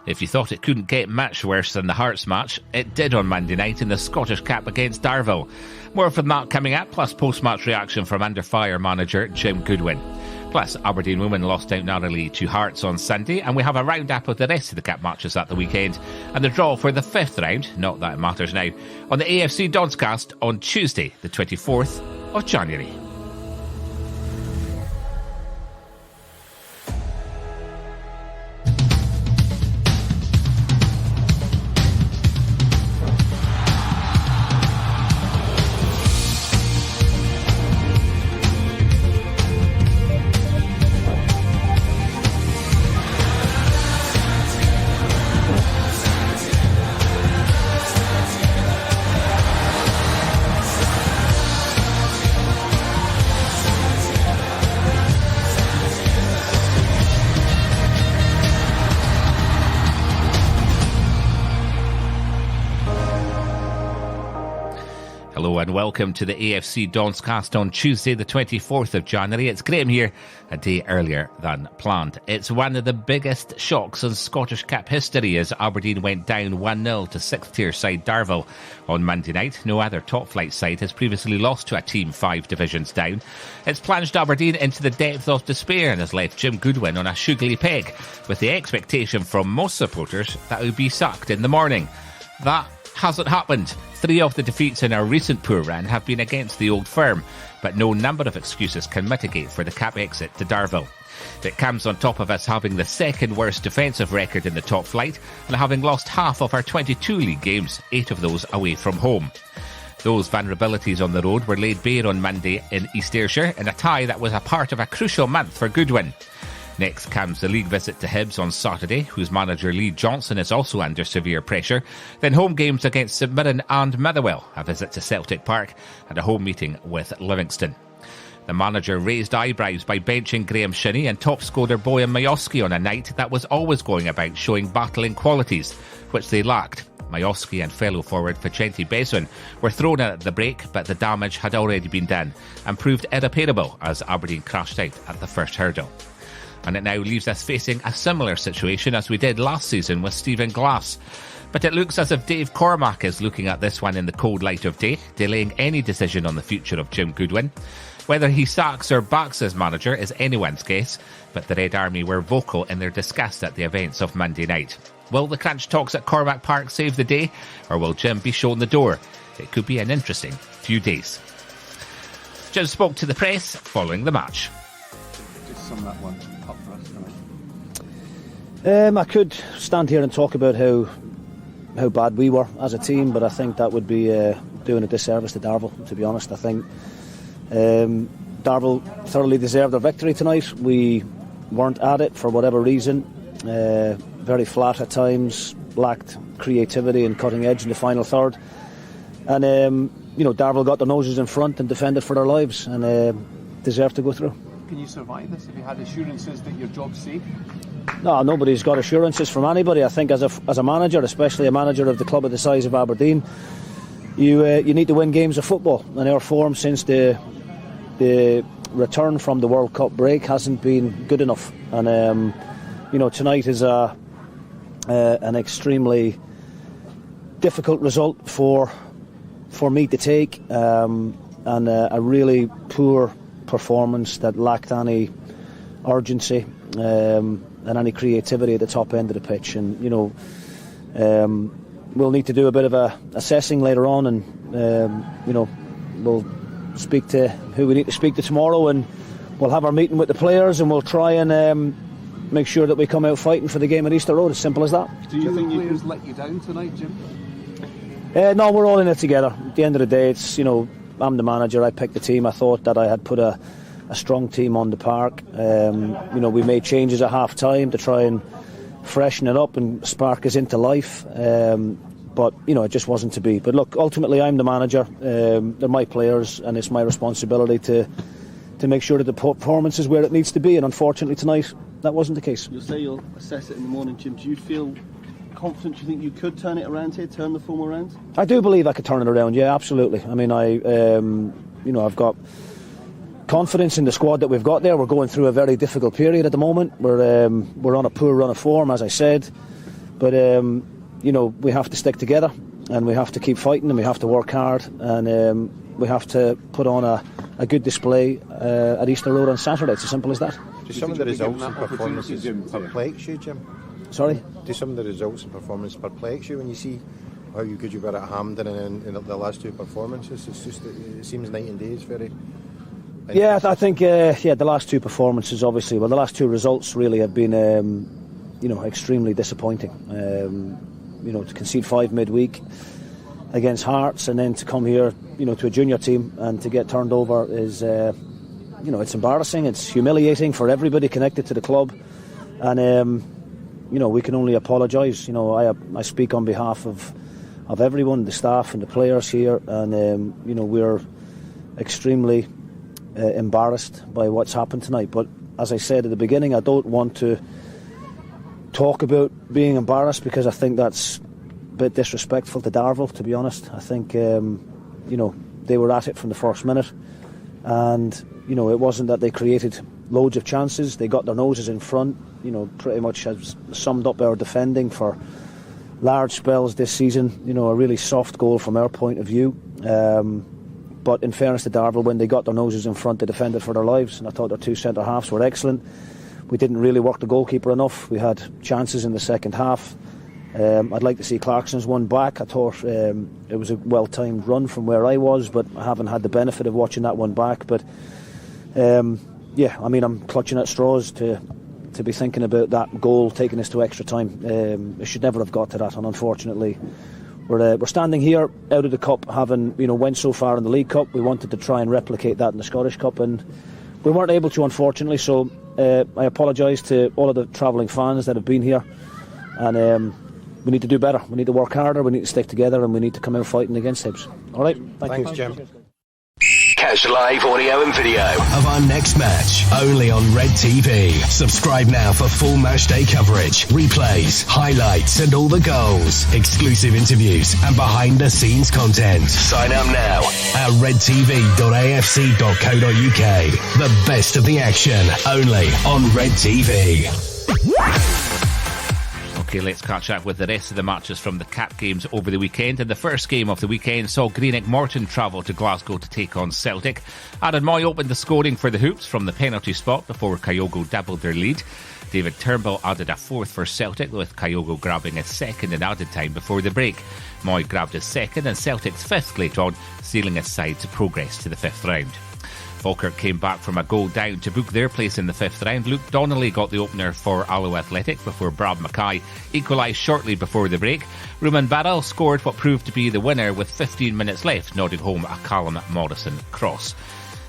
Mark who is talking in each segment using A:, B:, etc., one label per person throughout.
A: If you thought it couldn't get much worse than the Hearts match, it did on Monday night in the Scottish Cup against Darvel. More from that coming up, plus post-match reaction from under fire manager Jim Goodwin. Plus, Aberdeen Women lost out narrowly to Hearts on Sunday, and we have a roundup of the rest of the Cup matches at the weekend, and the draw for the 5th round, not that it matters now, on the AFC Donscast on Tuesday, the 24th of January. Hello and welcome to the AFC Donscast on Tuesday the 24th of January. It's Graham here, a day earlier than planned. It's one of the biggest shocks in Scottish Cup history as Aberdeen went down 1-0 to 6th tier side Darvel on Monday night. No other top flight side has previously lost to a team 5 divisions down. It's plunged Aberdeen into the depth of despair and has left Jim Goodwin on a sugary peg, with the expectation from most supporters that he would be sacked in the morning. That hasn't happened. 3 of the defeats in our recent poor run have been against the old firm, but no number of excuses can mitigate for the Cup exit to Darvel. It comes on top of us having the second worst defensive record in the top flight and having lost half of our 22 league games, 8 of those away from home. Those vulnerabilities on the road were laid bare on Monday in East Ayrshire in a tie that was a part of a crucial month for Goodwin. Next comes the league visit to Hibs on Saturday, whose manager Lee Johnson is also under severe pressure. Then home games against St Mirren and Motherwell, a visit to Celtic Park and a home meeting with Livingston. The manager raised eyebrows by benching Graham Shinney and top scorer Bojan Majowski on a night that was always going about showing battling qualities, which they lacked. Majowski and fellow forward Vicente Bezun were thrown in at the break, but the damage had already been done and proved irreparable as Aberdeen crashed out at the first hurdle. And it now leaves us facing a similar situation as we did last season with Stephen Glass. But it looks as if Dave Cormack is looking at this one in the cold light of day, delaying any decision on the future of Jim Goodwin. Whether he sacks or backs as manager is anyone's guess, but the Red Army were vocal in their disgust at the events of Monday night. Will the crunch talks at Cormack Park save the day, or will Jim be shown the door? It could be an interesting few days. Jim spoke to the press following the match.
B: Just sum that one up for us, can
C: I could stand here and talk about how bad we were as a team, but I think that would be doing a disservice to Darvel, to be honest. I think Darvel thoroughly deserved their victory tonight. We weren't at it for whatever reason. Very flat at times, lacked creativity and cutting edge in the final third. And, Darvel got their noses in front and defended for their lives and deserved to go through.
B: Can you survive this? Have you had assurances that your job's safe?
C: No, nobody's got assurances from anybody. I think as a manager, especially a manager of the club of the size of Aberdeen, you need to win games of football. And our form since the return from the World Cup break hasn't been good enough. And tonight is an extremely difficult result for me to take, and a really poor performance that lacked any urgency and any creativity at the top end of the pitch. And we'll need to do a bit of assessing later on, and we'll speak to who we need to speak to tomorrow, and we'll have our meeting with the players, and we'll try and make sure that we come out fighting for the game at Easter Road. As simple as that.
B: Do you think the players let you down tonight, Jim?
C: No, we're all in it together. At the end of the day, it's I'm the manager. I picked the team. I thought that I had put a strong team on the park. We made changes at half time to try and freshen it up and spark us into life. But it just wasn't to be. But look, ultimately I'm the manager. They're my players, and it's my responsibility to make sure that the performance is where it needs to be. And unfortunately tonight, that wasn't the case.
D: You'll say you'll assess it in the morning, Jim. Do you feel confident? Do you think you could turn it around here, turn the form around?
C: I do believe I could turn it around. Yeah, absolutely. I mean, I've got confidence in the squad that we've got there. We're going through a very difficult period at the moment. We're on a poor run of form, as I said. But we have to stick together, and we have to keep fighting, and we have to work hard, and we have to put on a good display at Easter Road on Saturday. It's as simple as that.
E: Do some of the results and performances perplex you, Jim?
C: Sorry?
E: Do some of the results and performances perplex you when you see how good you were at Hampden and in the last two performances? It's just, it seems night and day. It's very...
C: Yeah, I think the last two performances, obviously, the last two results really have been, extremely disappointing. To concede 5 midweek against Hearts, and then to come here, to a junior team and to get turned over is, it's embarrassing. It's humiliating for everybody connected to the club, and we can only apologise. I speak on behalf of everyone, the staff and the players here, and we're extremely embarrassed by what's happened tonight. But as I said at the beginning, I don't want to talk about being embarrassed, because I think that's a bit disrespectful to Darvel, to be honest. I think they were at it from the first minute, and it wasn't that they created loads of chances. They got their noses in front. Pretty much has summed up our defending for large spells this season. A really soft goal from our point of view. But in fairness to Darvel, when they got their noses in front, they defended for their lives, and I thought their two centre halves were excellent. We didn't really work the goalkeeper enough. We had chances in the second half. I'd like to see Clarkson's one back. I thought it was a well-timed run from where I was, but I haven't had the benefit of watching that one back. But I'm clutching at straws to be thinking about that goal taking us to extra time. It should never have got to that, and unfortunately we're standing here out of the cup, having went so far in the League Cup. We wanted to try and replicate that in the Scottish Cup, and we weren't able to, unfortunately. So I apologise to all of the travelling fans that have been here, and we need to do better. We need to work harder, we need to stick together, and we need to come out fighting against Hibs. Alright,
E: thanks Jim.
F: Catch live audio and video of our next match only on Red TV. Subscribe now for full match day coverage, replays, highlights and all the goals, exclusive interviews and behind the scenes content. Sign up now at redtv.afc.co.uk. The best of the action only on Red TV.
A: Okay, let's catch up with the rest of the matches from the Cap games over the weekend. And the first game of the weekend saw Greenock Morton travel to Glasgow to take on Celtic. Aaron Moy opened the scoring for the Hoops from the penalty spot before Kyogo doubled their lead. David Turnbull added a fourth for Celtic, with Kyogo grabbing a second in added time before the break. Moy grabbed his second and Celtic's fifth later on, sealing his side to progress to the fifth round. Falkirk came back from a goal down to book their place in the fifth round. Luke Donnelly got the opener for Alloa Athletic before Brad Mackay equalised shortly before the break. Ruben Barrell scored what proved to be the winner with 15 minutes left, nodding home a Callum Morrison cross.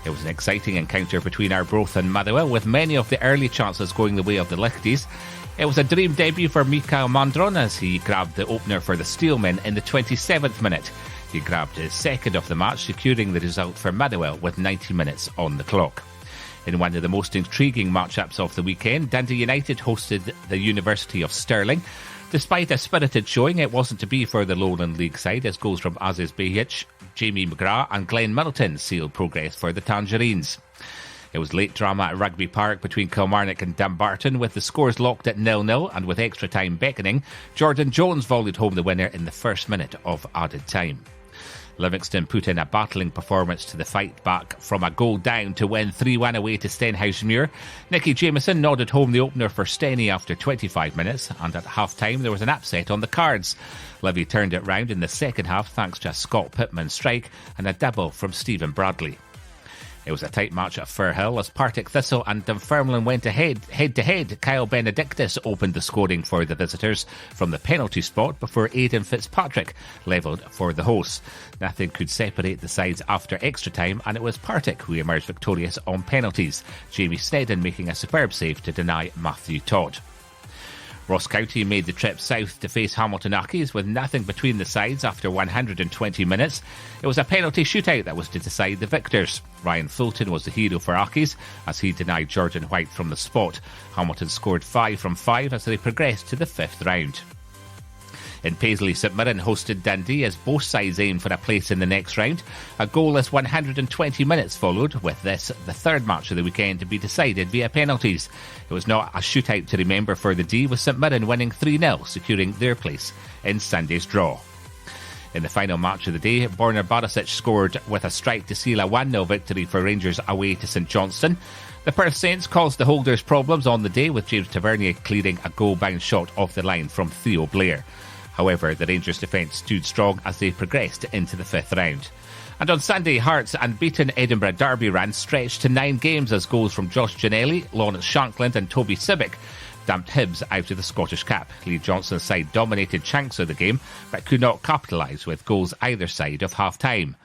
A: It was an exciting encounter between Arbroath and Motherwell, with many of the early chances going the way of the Lichties. It was a dream debut for Mikael Mandron as he grabbed the opener for the Steelmen in the 27th minute. He grabbed his second of the match, securing the result for Motherwell with 90 minutes on the clock. In one of the most intriguing matchups of the weekend, Dundee United hosted the University of Stirling. Despite a spirited showing, it wasn't to be for the Lowland League side, as goals from Aziz Behic, Jamie McGrath and Glenn Middleton sealed progress for the Tangerines. It was late drama at Rugby Park between Kilmarnock and Dumbarton, with the scores locked at 0-0, and with extra time beckoning, Jordan Jones volleyed home the winner in the first minute of added time. Livingston put in a battling performance to the fight back from a goal down to win 3-1 away to Stenhousemuir. Nicky Jameson nodded home the opener for Steny after 25 minutes, and at half-time there was an upset on the cards. Livy turned it round in the second half thanks to a Scott Pittman strike and a double from Stephen Bradley. It was a tight match at Firhill as Partick Thistle and Dunfermline went head-to-head. Kyle Benedictus opened the scoring for the visitors from the penalty spot before Aidan Fitzpatrick levelled for the hosts. Nothing could separate the sides after extra time, and it was Partick who emerged victorious on penalties, Jamie Snedden making a superb save to deny Matthew Todd. Ross County made the trip south to face Hamilton Accies with nothing between the sides after 120 minutes. It was a penalty shootout that was to decide the victors. Ryan Fulton was the hero for Accies as he denied Jordan White from the spot. Hamilton scored 5 from 5 as they progressed to the fifth round. In Paisley, St Mirren hosted Dundee as both sides aimed for a place in the next round. A goalless 120 minutes followed, with this the third match of the weekend to be decided via penalties. It was not a shootout to remember for the D, with St Mirren winning 3-0, securing their place in Sunday's draw. In the final match of the day, Borna Barisic scored with a strike to seal a 1-0 victory for Rangers away to St Johnstone. The Perth Saints caused the holders problems on the day, with James Tavernier clearing a goal-bound shot off the line from Theo Blair. However, the Rangers' defence stood strong as they progressed into the fifth round. And on Sunday, Hearts' unbeaten Edinburgh Derby run stretched to 9 games as goals from Josh Ginnelly, Lawrence Shankland and Toby Sibbick dumped Hibs out of the Scottish Cup. Lee Johnson's side dominated chunks of the game, but could not capitalise with goals either side of half-time,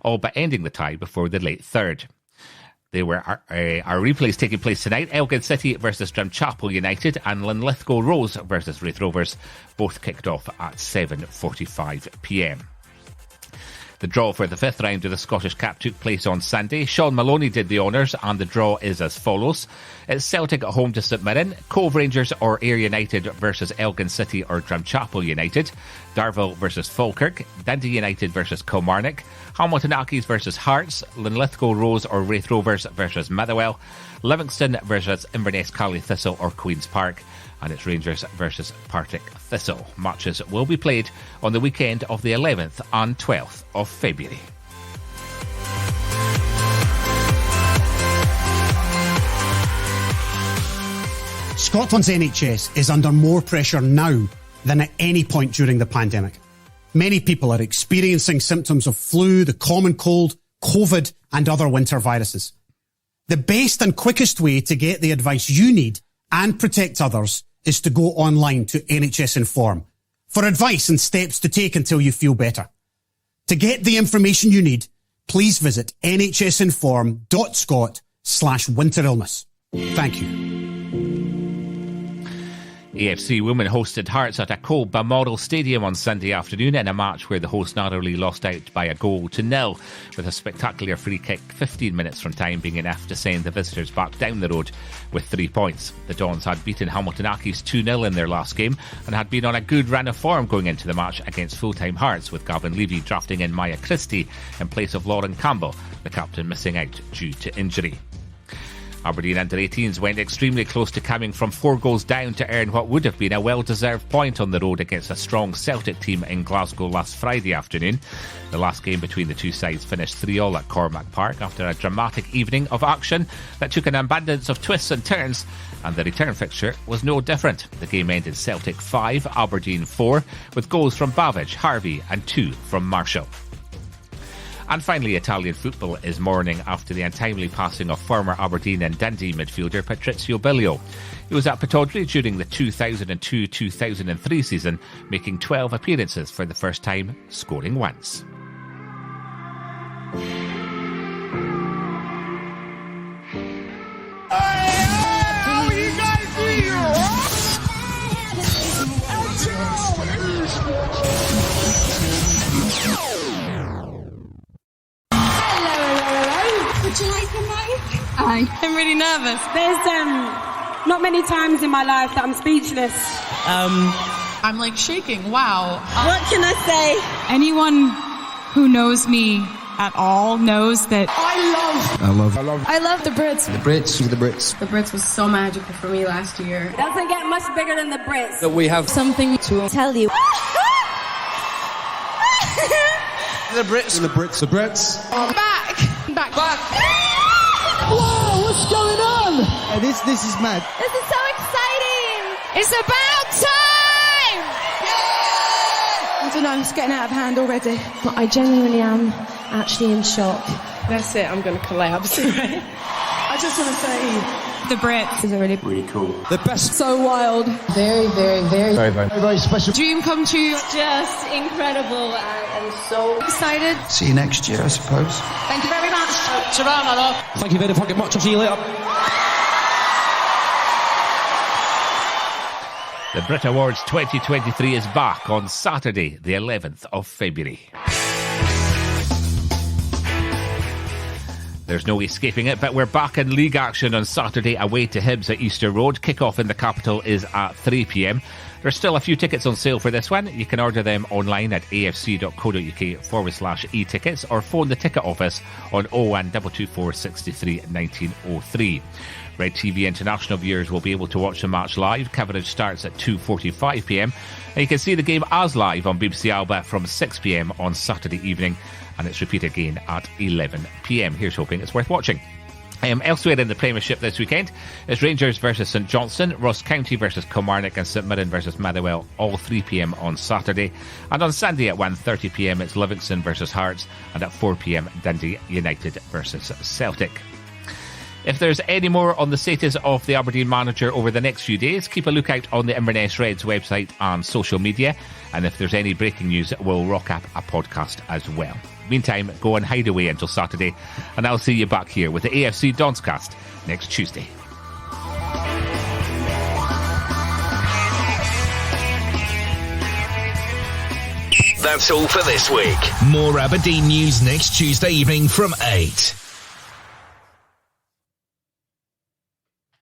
A: all but ending the tie before the late third. There were our replays taking place tonight. Elgin City versus Drumchapel United and Linlithgow Rose versus Raith Rovers, both kicked off at 7:45pm. The draw for the fifth round of the Scottish Cup took place on Sunday. Sean Maloney did the honours, and the draw is as follows. It's Celtic at home to St Mirren, Cove Rangers or Ayr United versus Elgin City or Drumchapel United, Darvel versus Falkirk, Dundee United versus Kilmarnock, Hamilton Accies versus Hearts, Linlithgow Rose or Raith Rovers versus Motherwell, Livingston versus Inverness Carley Thistle or Queen's Park, and it's Rangers versus Partick Thistle. Matches will be played on the weekend of the 11th and 12th of February.
G: Scotland's NHS is under more pressure now than at any point during the pandemic. Many people are experiencing symptoms of flu, the common cold, COVID and other winter viruses. The best and quickest way to get the advice you need and protect others is to go online to NHS Inform for advice and steps to take until you feel better. To get the information you need, please visit nhsinform.scot/winter illness. Thank you.
A: AFC Women hosted Hearts at a cold Balmoral Stadium on Sunday afternoon in a match where the hosts narrowly lost out by a goal to nil, with a spectacular free kick 15 minutes from time being enough to send the visitors back down the road with 3 points. The Dons had beaten Hamilton Accies 2-0 in their last game and had been on a good run of form going into the match against full-time Hearts, with Gavin Levy drafting in Maya Christie in place of Lauren Campbell, the captain missing out due to injury. Aberdeen under-18s went extremely close to coming from 4 goals down to earn what would have been a well-deserved point on the road against a strong Celtic team in Glasgow last Friday afternoon. The last game between the two sides finished 3-3 at Cormac Park after a dramatic evening of action that took an abundance of twists and turns, and the return fixture was no different. The game ended Celtic 5, Aberdeen 4, with goals from Babbage, Harvey and 2 from Marshall. And finally, Italian football is mourning after the untimely passing of former Aberdeen and Dundee midfielder Patrizio Biglio. He was at Pittodrie during the 2002-2003 season, making 12 appearances for the first time, scoring once.
H: Would you like the mic? I'm really nervous.
I: There's not many times in my life that I'm speechless.
H: I'm like shaking. Wow.
I: What can I say?
H: Anyone who knows me at all knows that
J: I love
H: the Brits.
J: the Brits.
H: The Brits was so magical for me last year.
I: Doesn't get much bigger than the Brits.
J: That we have
H: Something to
I: Tell you.
J: the Brits.
H: back.
J: Whoa, what's going on? This is mad.
I: This is so exciting.
H: It's about time!
I: I don't know, it's getting out of hand already. But I genuinely am actually in shock.
K: That's it, I'm going to collapse.
I: I just want to say,
H: The Brits.
I: is a really
J: cool. The best.
I: so wild.
K: Very, very, very
J: Very special.
H: Dream come true.
I: Just incredible and so
H: Excited.
J: See you next year, I suppose.
I: Thank you very much.
J: Thank you very fucking much. I'll see you later.
A: The Brit Awards 2023 is back on Saturday, the 11th of February. There's no escaping it, but we're back in league action on Saturday away to Hibs at Easter Road. Kick-off in the capital is at 3 p.m. There's still a few tickets on sale for this one. You can order them online at afc.co.uk/e-tickets or phone the ticket office on 01224 63 1903. Red TV International viewers will be able to watch the match live. Coverage starts at 2:45pm. And you can see the game as live on BBC Alba from 6pm on Saturday evening. And it's repeated again at 11pm. Here's hoping it's worth watching. Elsewhere in the Premiership this weekend, it's Rangers versus St Johnstone, Ross County versus Kilmarnock and St Mirren versus Motherwell, all 3pm on Saturday. And on Sunday at 1:30pm, it's Livingston versus Hearts, and at 4pm, Dundee United versus Celtic. If there's any more on the status of the Aberdeen manager over the next few days, keep a lookout on the Inverness Reds website and social media. And if there's any breaking news, we'll rock up a podcast as well. Meantime, go on hideaway until Saturday, and I'll see you back here with the AFC Donscast next Tuesday.
F: That's all for this week. More Aberdeen news next Tuesday evening from 8.